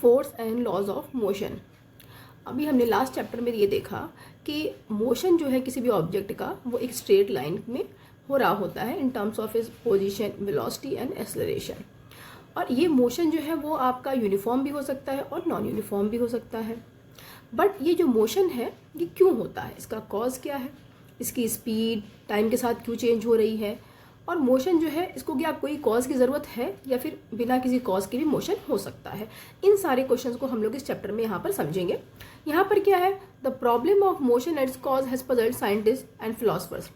Force and laws of motion. अभी हमने last chapter में ये देखा कि मोशन जो है किसी भी ऑब्जेक्ट का वो एक स्ट्रेट लाइन में हो रहा होता है in terms of is position, velocity and acceleration. और ये मोशन जो है वो आपका यूनिफॉर्म भी हो सकता है और नॉन यूनिफॉर्म भी हो सकता है। बट ये जो मोशन है ये क्यों होता है, इसका कॉज क्या है, इसकी स्पीड टाइम के साथ क्यों चेंज हो रही है, और मोशन जो है इसको क्या कोई कॉज की ज़रूरत है या फिर बिना किसी कॉज के भी मोशन हो सकता है। इन सारे क्वेश्चंस को हम लोग इस चैप्टर में यहाँ पर समझेंगे। यहाँ पर क्या है, the problem of motion and it's cause has puzzled scientist and philosophers.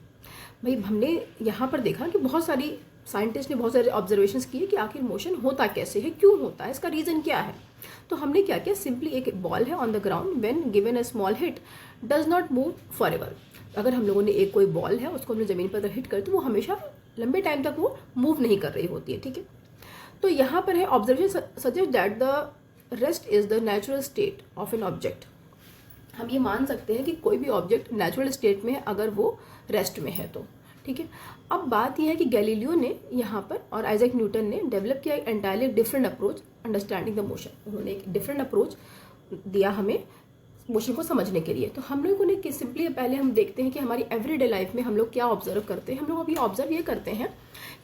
भाई हमने यहाँ पर देखा कि बहुत सारी साइंटिस्ट ने बहुत सारे ऑब्जर्वेशंस किए कि आखिर मोशन होता कैसे है, क्यों होता है, इसका रीज़न क्या है। तो हमने क्या किया, सिंपली एक बॉल है on the ground, when given a small hit does not move forever. अगर हम लोगों ने एक कोई बॉल है उसको हमने ज़मीन पर हिट कर तो वो हमेशा लंबे टाइम तक वो मूव नहीं कर रही होती है, ठीक है। तो यहाँ पर है observation suggest that the rest is the natural state of an object. हम ये मान सकते हैं कि कोई भी ऑब्जेक्ट नेचुरल स्टेट में है अगर वो रेस्ट में है तो, ठीक है। अब बात यह है कि गैलीलियो ने यहाँ पर और आइजैक न्यूटन ने डेवलप किया एक entirely different approach understanding the motion. उन्होंने एक डिफरेंट अप्रोच दिया हमें मोशन को समझने के लिए। तो हम लोगों ने सिंपली पहले हम देखते हैं कि हमारी एवरीडे लाइफ में हम लोग क्या ऑब्जर्व करते हैं। हम लोग अभी ऑब्जर्व ये करते हैं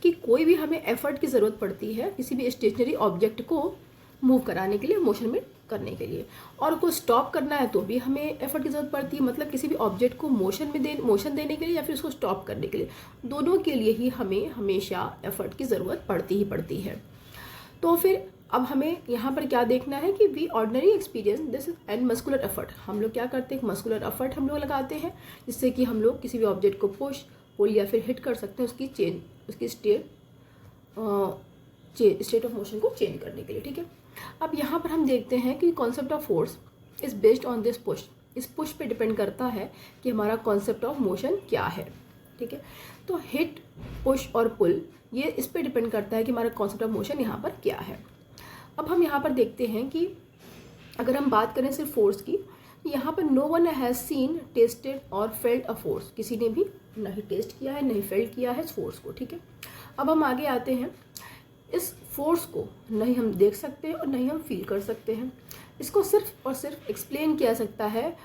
कि कोई भी हमें एफर्ट की ज़रूरत पड़ती है किसी भी स्टेशनरी ऑब्जेक्ट को मूव कराने के लिए, मोशन में करने के लिए, और को स्टॉप करना है तो भी हमें एफर्ट की ज़रूरत पड़ती है, मतलब किसी भी ऑब्जेक्ट को मोशन देने के लिए या फिर उसको स्टॉप करने के लिए, दोनों के लिए ही हमें हमेशा एफर्ट की ज़रूरत पड़ती ही पड़ती है। तो फिर अब हमें यहाँ पर क्या देखना है कि we ordinary experience this and muscular effort. हम लोग क्या करते हैं, मस्कुलर एफर्ट हम लोग लगाते हैं जिससे कि हम लोग किसी भी ऑब्जेक्ट को पुश, पुल या फिर हिट कर सकते हैं उसकी स्टेट ऑफ मोशन को चेंज करने के लिए, ठीक है। अब यहाँ पर हम देखते हैं कि concept of force is based on this push. इस पुश पे डिपेंड करता है कि हमारा कॉन्सेप्ट ऑफ मोशन क्या है, ठीक है। तो हिट, पुश और पुल ये इस पे डिपेंड करता है कि हमारा कॉन्सेप्ट ऑफ मोशन यहाँ पर क्या है। अब हम यहाँ पर देखते हैं कि अगर हम बात करें सिर्फ फोर्स की, यहाँ पर no one has seen, tested और फेल्ट अ फोर्स। किसी ने भी नहीं टेस्ट किया है नहीं फेल्ट किया है इस फोर्स को, ठीक है। अब हम आगे आते हैं, इस फोर्स को नहीं हम देख सकते और नहीं हम फील कर सकते हैं। इसको सिर्फ और सिर्फ एक्सप्लेन किया सकता है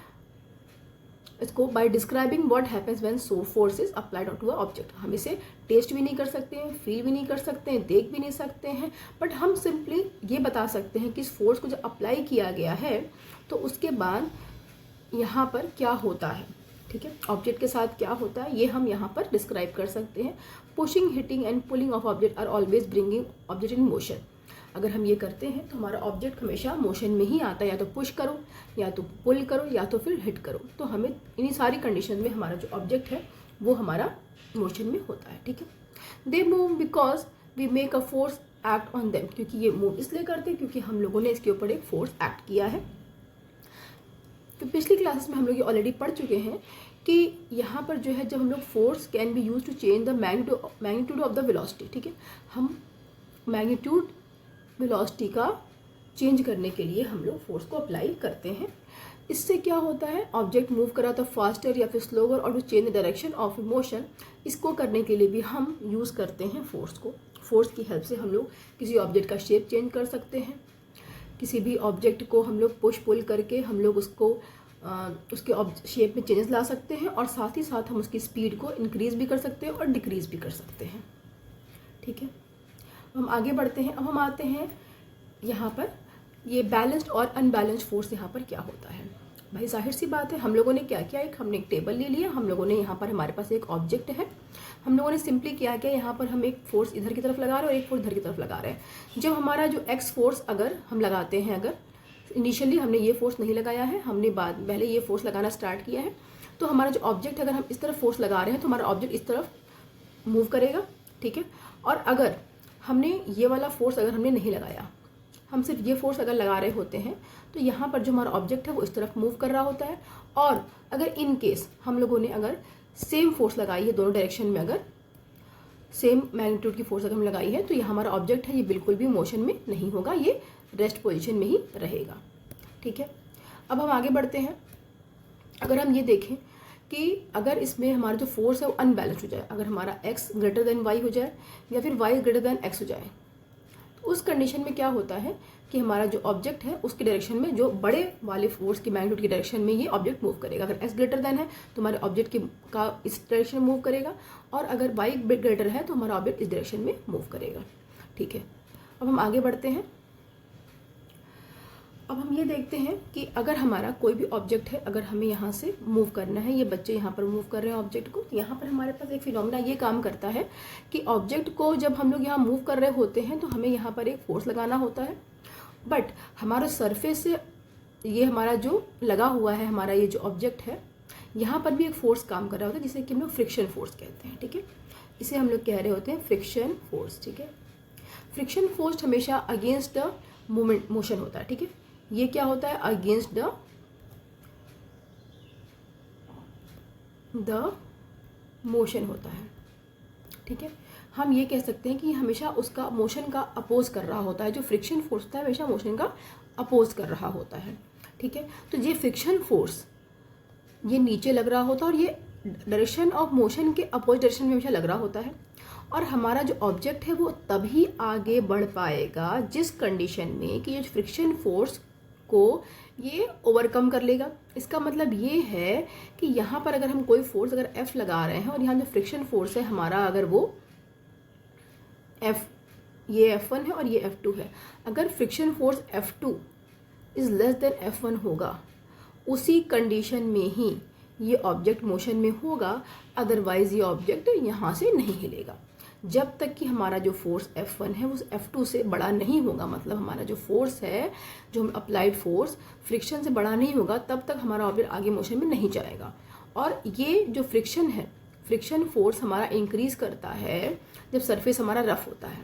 इसको by describing what happens when so force is applied to a object. हम इसे टेस्ट भी नहीं कर सकते हैं, फील भी नहीं कर सकते हैं, देख भी नहीं सकते हैं, बट हम सिंपली ये बता सकते हैं कि इस फोर्स को जब अप्लाई किया गया है तो उसके बाद यहाँ पर क्या होता है, ठीक है, ऑब्जेक्ट के साथ क्या होता है ये हम यहाँ पर डिस्क्राइब कर सकते हैं। Pushing, hitting and pulling of object are always bringing object in motion. अगर हम ये करते हैं तो हमारा ऑब्जेक्ट हमेशा मोशन में ही आता है, या तो पुश करो या तो पुल करो या तो फिर हिट करो। तो हमें इन्हीं सारी कंडीशन में हमारा जो ऑब्जेक्ट है वो हमारा मोशन में होता है, ठीक है। They move because we make a force act on them. क्योंकि ये मूव इसलिए करते हैं क्योंकि हम लोगों ने इसके ऊपर एक फोर्स एक्ट किया है। तो पिछली क्लासेस में हम लोग ये ऑलरेडी पढ़ चुके हैं कि यहाँ पर जो है जब हम लोग force can be use to change the magnitude of the velocity, ठीक है। हम मैग्नीट्यूड वेलोसिटी का चेंज करने के लिए हम लोग फोर्स को अप्लाई करते हैं। इससे क्या होता है, ऑब्जेक्ट मूव करा तो फास्टर या फिर स्लोवर और to change the direction of motion, इसको करने के लिए भी हम यूज़ करते हैं फोर्स को। फोर्स की हेल्प से हम लोग किसी ऑब्जेक्ट का शेप चेंज कर सकते हैं, किसी भी ऑब्जेक्ट को हम लोग पुश पुल करके हम लोग उसको उसके शेप में चेंजेस ला सकते हैं, और साथ ही साथ हम उसकी स्पीड को इंक्रीज़ भी कर सकते हैं और डिक्रीज़ भी कर सकते हैं, ठीक है। हम आगे बढ़ते हैं। अब हम आते हैं यहाँ पर ये बैलेंस्ड और अनबैलेंस्ड फोर्स यहाँ पर क्या होता है। भाई जाहिर सी बात है, हम लोगों ने क्या किया, हमने एक टेबल ले लिया, हम लोगों ने यहाँ पर हमारे पास एक ऑब्जेक्ट है, हम लोगों ने सिंपली क्या किया, यहाँ पर हम एक फोर्स इधर की तरफ लगा रहे हैं और एक फोर्स इधर की तरफ लगा रहे हैं। जब हमारा जो एक्स फोर्स अगर हम लगाते हैं, अगर इनिशियली हमने ये फोर्स नहीं लगाया है, हमने पहले ये फोर्स लगाना स्टार्ट किया है, तो हमारा जो ऑब्जेक्ट अगर हम इस तरफ फोर्स लगा रहे हैं तो हमारा ऑब्जेक्ट इस तरफ मूव करेगा, ठीक है। और अगर हमने ये वाला फोर्स अगर हमने नहीं लगाया, हम सिर्फ ये फोर्स अगर लगा रहे होते हैं तो यहाँ पर जो हमारा ऑब्जेक्ट है वो इस तरफ मूव कर रहा होता है। और अगर इन केस हम लोगों ने अगर सेम फोर्स लगाई है, दोनों डायरेक्शन में अगर सेम मैग्नीट्यूड की फोर्स अगर हम लगाई है, तो ये हमारा ऑब्जेक्ट है ये बिल्कुल भी मोशन में नहीं होगा, ये रेस्ट पोजीशन में ही रहेगा, ठीक है। अब हम आगे बढ़ते हैं। अगर हम ये देखें कि अगर इसमें हमारा जो फोर्स है वो अनबैलेंस हो जाए, अगर हमारा x ग्रेटर देन y हो जाए या फिर y ग्रेटर देन x हो जाए, तो उस कंडीशन में क्या होता है कि हमारा जो ऑब्जेक्ट है उसके डायरेक्शन में, जो बड़े वाले फोर्स की मैग्नीट्यूड की डायरेक्शन में ये ऑब्जेक्ट मूव करेगा। अगर s ग्रेटर देन है तो हमारे ऑब्जेक्ट का इस डायरेक्शन में मूव करेगा, और अगर y ग्रेटर है तो हमारा ऑब्जेक्ट इस डायरेक्शन में मूव करेगा। ठीक है, अब हम आगे बढ़ते हैं। अब हम ये देखते हैं कि अगर हमारा कोई भी ऑब्जेक्ट है, अगर हमें यहाँ से मूव करना है, ये बच्चे यहाँ पर मूव कर रहे हैं ऑब्जेक्ट को, तो यहाँ पर हमारे पास एक फिनोमेना ये काम करता है कि ऑब्जेक्ट को जब हम लोग यहाँ मूव कर रहे होते हैं तो हमें यहाँ पर एक फोर्स लगाना होता है, बट हमारा सरफेस से ये हमारा जो लगा हुआ है, हमारा ये जो ऑब्जेक्ट है, यहाँ पर भी एक फोर्स काम कर रहा होता है जिसे कि हम लोग फ्रिक्शन फोर्स कहते हैं। ठीक है, इसे हम लोग कह रहे होते हैं फ्रिक्शन फोर्स। ठीक है, फ्रिक्शन फोर्स हमेशा अगेंस्ट द मोशन होता है। ठीक है, ये क्या होता है, अगेंस्ट द मोशन होता है। ठीक है, हम ये कह सकते हैं कि हमेशा उसका मोशन का अपोज कर रहा होता है। जो फ्रिक्शन फोर्स होता है हमेशा मोशन का अपोज कर रहा होता है। ठीक है, तो ये फ्रिक्शन फोर्स ये नीचे लग रहा होता है और ये डायरेक्शन ऑफ मोशन के अपोज डायरेक्शन में हमेशा लग रहा होता है, और हमारा जो ऑब्जेक्ट है वो तभी आगे बढ़ पाएगा जिस कंडीशन में कि ये फ्रिक्शन फोर्स को ये ओवरकम कर लेगा। इसका मतलब ये है कि यहाँ पर अगर हम कोई फोर्स अगर F लगा रहे हैं और यहाँ जो फ्रिक्शन फोर्स है हमारा, अगर वो ये F1 है और ये F2 है, अगर friction force F2 is less than F1 होगा, उसी कंडीशन में ही ये ऑब्जेक्ट मोशन में होगा, अदरवाइज ये ऑब्जेक्ट यहाँ से नहीं हिलेगा। जब तक कि हमारा जो फोर्स F1 है वो F2 से बड़ा नहीं होगा, मतलब हमारा जो फोर्स है, जो अप्लाइड फोर्स फ्रिक्शन से बड़ा नहीं होगा, तब तक हमारा ऑब्जेक्ट आगे मोशन में नहीं जाएगा। और ये जो फ्रिक्शन है, फ्रिक्शन फोर्स हमारा इंक्रीज करता है जब सरफेस हमारा रफ होता है।